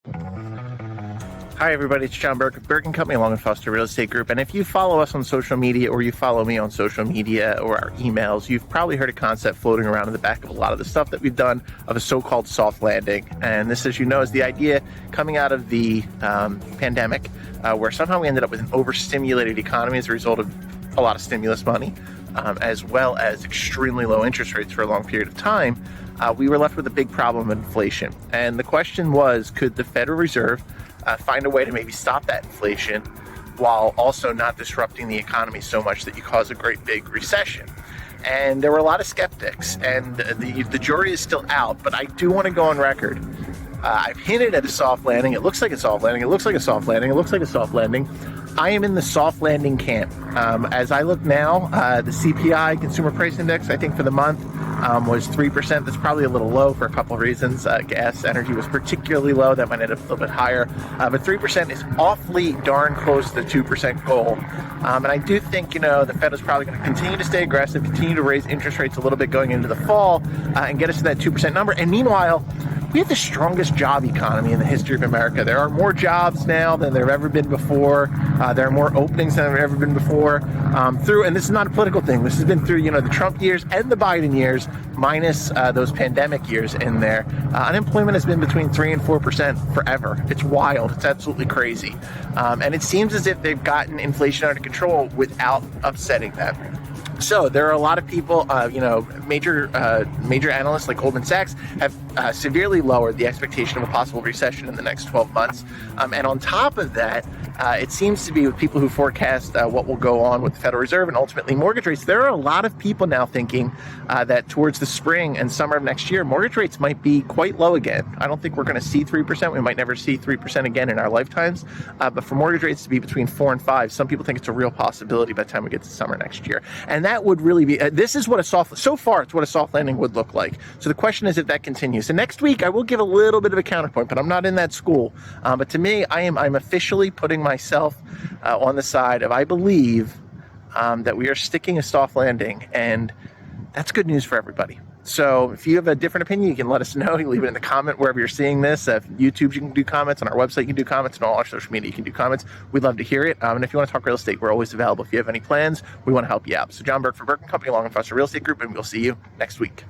Hi everybody, it's John Burke of Burke & Company along with Foster Real Estate Group. And if you follow us on social media or you follow me on social media or our emails, you've probably heard a concept floating around in the back of a lot of the stuff that we've done of a so-called soft landing. And this, as you know, is the idea coming out of the pandemic where somehow we ended up with an overstimulated economy as a result of a lot of stimulus money, as well as extremely low interest rates for a long period of time. We were left with a big problem of inflation. And the question was, could the Federal Reserve find a way to maybe stop that inflation while also not disrupting the economy so much that you cause a great big recession? And there were a lot of skeptics, and the jury is still out, but I do want to go on record. I've hinted at a soft landing. It looks like a soft landing. It looks like a soft landing. It looks like a soft landing. I am in the soft landing camp. As I look now, the CPI, Consumer Price Index, I think for the month was 3%. That's probably a little low for a couple of reasons. Gas, energy was particularly low. That might end up a little bit higher. But 3% is awfully darn close to the 2% goal. And I do think, the Fed is probably going to continue to stay aggressive, continue to raise interest rates a little bit going into the fall, and get us to that 2% number. And meanwhile, we have the strongest job economy in the history of America. There are more jobs now than there have ever been before. There are more openings than there have ever been before. And this is not a political thing. This has been through, the Trump years and the Biden years, minus those pandemic years in there. Unemployment has been between 3 and 4% forever. It's wild. It's absolutely crazy. And it seems as if they've gotten inflation under control without upsetting them. So there are a lot of people, major analysts like Goldman Sachs have severely lowered the expectation of a possible recession in the next 12 months. And on top of that, it seems to be with people who forecast what will go on with the Federal Reserve and ultimately mortgage rates. There are a lot of people now thinking that towards the spring and summer of next year, mortgage rates might be quite low again. I don't think we're going to see 3%. We might never see 3% again in our lifetimes. But for mortgage rates to be between 4 and 5, some people think it's a real possibility by the time we get to summer next year. And that would really be, this is what so far it's what a soft landing would look like. So the question is if that continues. So next week, I will give a little bit of a counterpoint, but I'm not in that school. But to me, I'm officially putting myself on the side of I believe that we are sticking a soft landing, and that's good news for everybody. So if you have a different opinion, you can let us know. You can leave it in the comment wherever you're seeing this. YouTube, you can do comments. On our website, you can do comments. And all our social media, you can do comments. We'd love to hear it. And if you want to talk real estate, we're always available. If you have any plans, we want to help you out. So John Burke for Burke & Company along with Foster Real Estate Group, and we'll see you next week.